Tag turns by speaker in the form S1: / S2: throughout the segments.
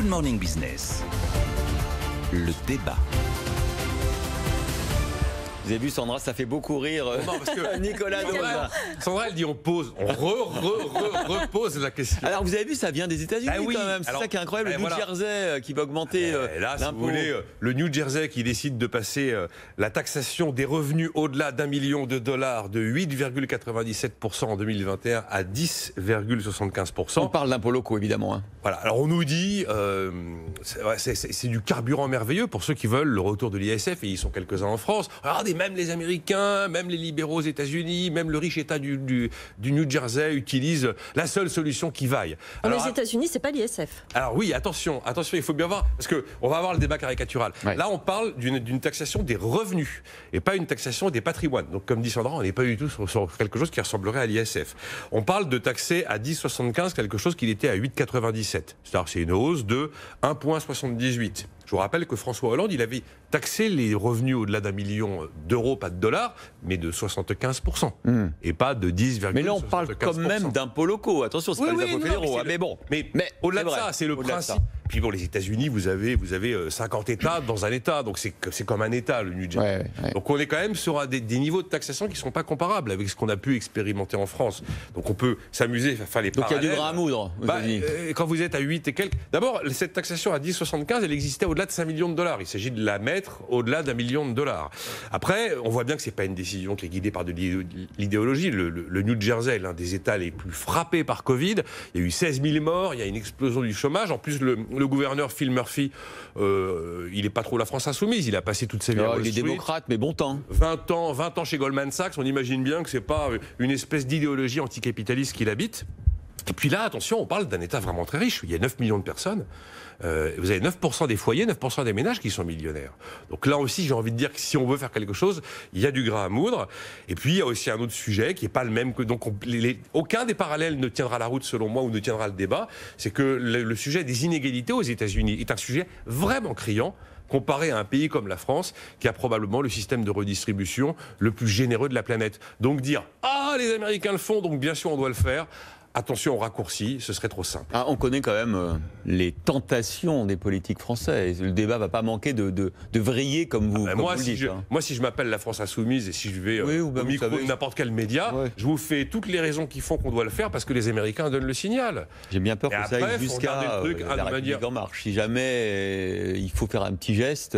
S1: Good Morning Business. Le débat.
S2: Vous avez vu, Sandra, ça fait beaucoup rire
S3: non, parce que
S2: Nicolas.
S3: Sandra, elle dit on pose, on repose la question.
S2: Alors vous avez vu, ça vient des États-Unis
S3: oui.
S2: quand même. C'est ça qui est incroyable. Le New Jersey qui va augmenter
S3: là, si
S2: l'impôt.
S3: vous voulez, le New Jersey qui décide de passer la taxation des revenus au-delà d'$1 million de 8,97% en 2021 à 10,75%.
S2: On parle d'impôts locaux, évidemment. Hein.
S3: Voilà. Alors on nous dit, c'est du carburant merveilleux pour ceux qui veulent le retour de l'ISF, et ils sont quelques-uns en France. Regardez, même les Américains, même les libéraux aux États-Unis, même le riche État du New Jersey utilisent la seule solution qui vaille.
S4: Alors, les États-Unis, c'est pas l'ISF.
S3: Alors oui, attention, il faut bien voir, parce qu'on va avoir le débat caricatural.
S2: Ouais.
S3: Là, on parle d'une taxation des revenus, et pas une taxation des patrimoines. Donc comme dit Sandra, on n'est pas du tout sur quelque chose qui ressemblerait à l'ISF. On parle de taxer à 10,75 quelque chose qui était à 8,97. C'est-à-dire c'est une hausse de 1,78. Je vous rappelle que François Hollande, il avait taxé les revenus au-delà d'1 million d'euros, pas de dollars, mais de 75%. Et pas de 10,75%.
S2: Mais là, on parle quand même d'impôts locaux. Attention, c'est pas les impôts fédéraux. Mais bon.
S3: Mais au-delà de ça, c'est le principe. Puis bon, les États-Unis, vous avez 50 États dans un État, donc c'est comme un État, le New Jersey. Ouais. Donc on est quand même sur des niveaux de taxation qui ne sont pas comparables avec ce qu'on a pu expérimenter en France. Donc on peut s'amuser à faire les parallèles.
S2: Donc il y a du grain à moudre.
S3: Quand vous êtes à 8 et quelques... D'abord, cette taxation à 10,75, elle existait au-delà de 5 millions de dollars. Il s'agit de la mettre au-delà d'1 million de dollars. Après, on voit bien que ce n'est pas une décision qui est guidée par de l'idéologie. Le New Jersey est l'un des États les plus frappés par Covid. Il y a eu 16 000 morts, il y a une explosion du chômage. En plus, le gouverneur Phil Murphy, il n'est pas trop la France insoumise. Il a passé toute sa vie à Wall Street.
S2: Il est démocrate, mais bon temps.
S3: 20 ans chez Goldman Sachs. On imagine bien que ce n'est pas une espèce d'idéologie anticapitaliste qui l'habite. Et puis là, attention, on parle d'un État vraiment très riche. Il y a 9 millions de personnes. Vous avez 9% des foyers, 9% des ménages qui sont millionnaires. Donc là aussi, j'ai envie de dire que si on veut faire quelque chose, il y a du grain à moudre. Et puis, il y a aussi un autre sujet qui n'est pas le même que... Donc, aucun des parallèles ne tiendra la route, selon moi, ou ne tiendra le débat. C'est que le sujet des inégalités aux États-Unis est un sujet vraiment criant, comparé à un pays comme la France, qui a probablement le système de redistribution le plus généreux de la planète. Donc dire « Ah, les Américains le font, donc bien sûr on doit le faire », attention au raccourci, ce serait trop simple.
S2: On connaît quand même les tentations des politiques français. Le débat ne va pas manquer de vriller comme vous, comme vous le dites.
S3: Moi, si je m'appelle la France Insoumise et si je vais au micro de n'importe quel média, je vous fais toutes les raisons qui font qu'on doit le faire parce que les Américains donnent le signal.
S2: J'ai bien peur que ça aille jusqu'à la République en marche. Si jamais il faut faire un petit geste,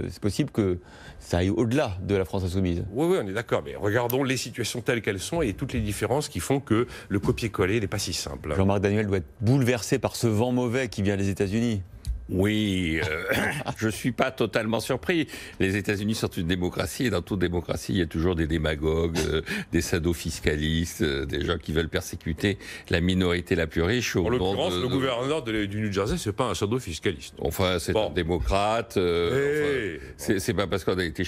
S2: c'est possible que ça aille au-delà de la France Insoumise.
S3: Oui, on est d'accord. Mais regardons les situations telles qu'elles sont et toutes les différences qui font que le copier-coller n'est pas si simple.
S2: Jean-Marc Daniel doit être bouleversé par ce vent mauvais qui vient des États-Unis.
S5: Oui, je ne suis pas totalement surpris. Les États-Unis sont une démocratie et dans toute démocratie, il y a toujours des démagogues, des sadofiscalistes, des gens qui veulent persécuter la minorité la plus riche.
S3: En l'occurrence, le gouverneur du New Jersey, c'est pas un sadofiscaliste.
S5: Enfin, c'est un démocrate. C'est pas parce qu'on a été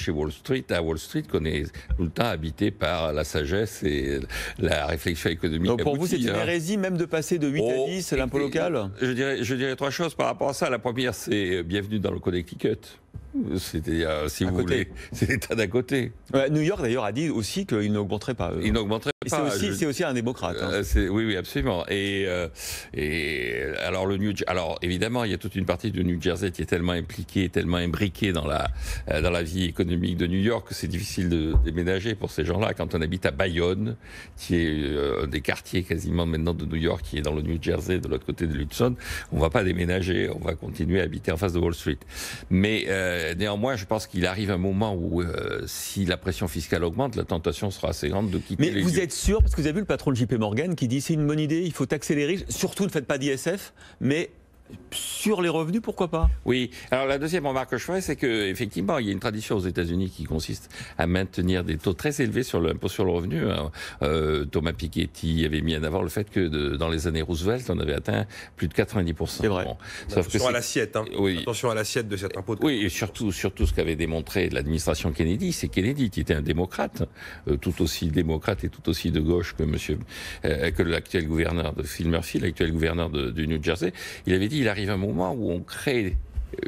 S5: à Wall Street qu'on est tout le temps habité par la sagesse et la réflexion économique.
S2: Donc pour vous, c'est une hérésie même de passer de 8 à 10 l'impôt local ?
S5: Je dirais trois choses par rapport à ça. La première, c'est bienvenue dans le Connecticut. C'est-à-dire, si vous voulez, c'est l'État d'à côté.
S2: New York, d'ailleurs, a dit aussi qu'il n'augmenterait pas.
S5: Il n'augmenterait pas.
S2: C'est aussi un démocrate.
S5: Oui, absolument. Et alors, évidemment, il y a toute une partie de New Jersey qui est tellement impliquée, tellement imbriquée dans la vie économique de New York que c'est difficile de déménager pour ces gens-là. Quand on habite à Bayonne, qui est un des quartiers quasiment maintenant de New York, qui est dans le New Jersey, de l'autre côté de l'Hudson, on ne va pas déménager, on va continuer à habiter en face de Wall Street. Mais néanmoins, je pense qu'il arrive un moment où, si la pression fiscale augmente, la tentation sera assez grande de quitter les lieux.
S2: Mais vous êtes sûr, parce que vous avez vu le patron de JP Morgan qui dit c'est une bonne idée, il faut taxer les riches, surtout ne faites pas d'ISF, mais sur les revenus, pourquoi pas ?
S5: Oui. Alors la deuxième remarque que je ferais, c'est qu'effectivement, il y a une tradition aux États-Unis qui consiste à maintenir des taux très élevés sur l'impôt sur le revenu. Thomas Piketty avait mis en avant le fait que dans les années Roosevelt, on avait atteint plus de 90%.
S2: C'est vrai.
S3: Attention à l'assiette.
S5: Oui.
S3: Attention à l'assiette de cet impôt.
S5: Oui, et surtout ce qu'avait démontré l'administration Kennedy, c'est Kennedy qui était un démocrate, tout aussi démocrate et tout aussi de gauche que l'actuel gouverneur de Phil Murphy, l'actuel gouverneur du New Jersey. Il avait dit il arrive un moment où on crée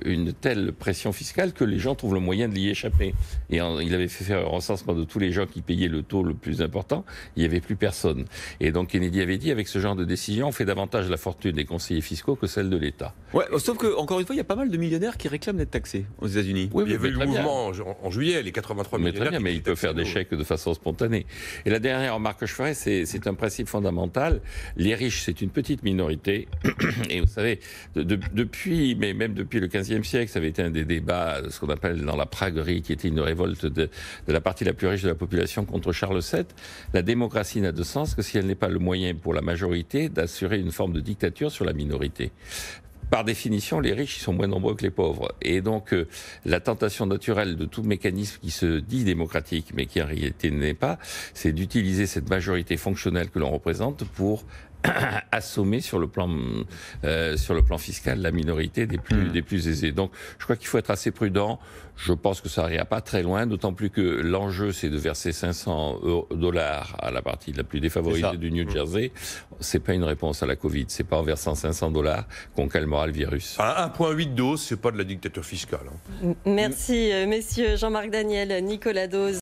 S5: une telle pression fiscale que les gens trouvent le moyen de l'y échapper. Et il avait fait faire un recensement de tous les gens qui payaient le taux le plus important, il n'y avait plus personne. Et donc Kennedy avait dit, avec ce genre de décision, on fait davantage la fortune des conseillers fiscaux que celle de l'État.
S2: Ouais, sauf que, encore une fois, il y a pas mal de millionnaires qui réclament d'être taxés aux États-Unis.
S3: Oui, il y avait le mouvement en juillet, les 83 millionnaires.
S5: Très bien, mais il peut faire des chèques de façon spontanée. Et la dernière remarque que je ferai, c'est un principe fondamental. Les riches, c'est une petite minorité. Et vous savez, depuis, mais même depuis le XVe siècle, ça avait été un des débats, ce qu'on appelle dans la praguerie, qui était une révolte de la partie la plus riche de la population contre Charles VII. La démocratie n'a de sens que si elle n'est pas le moyen pour la majorité d'assurer une forme de dictature sur la minorité. Par définition, les riches ils sont moins nombreux que les pauvres. Et donc, la tentation naturelle de tout mécanisme qui se dit démocratique, mais qui en réalité ne l'est pas, c'est d'utiliser cette majorité fonctionnelle que l'on représente pour assommer sur le plan fiscal la minorité des plus aisés. Donc, je crois qu'il faut être assez prudent. Je pense que ça n'ira pas très loin, d'autant plus que l'enjeu, c'est de verser $500 à la partie la plus défavorisée du New Jersey. C'est pas une réponse à la Covid. C'est pas en versant $500 qu'on calmera le virus.
S3: 1,8 doses, c'est pas de la dictature fiscale.
S4: Merci, messieurs Jean-Marc Daniel, Nicolas Dose.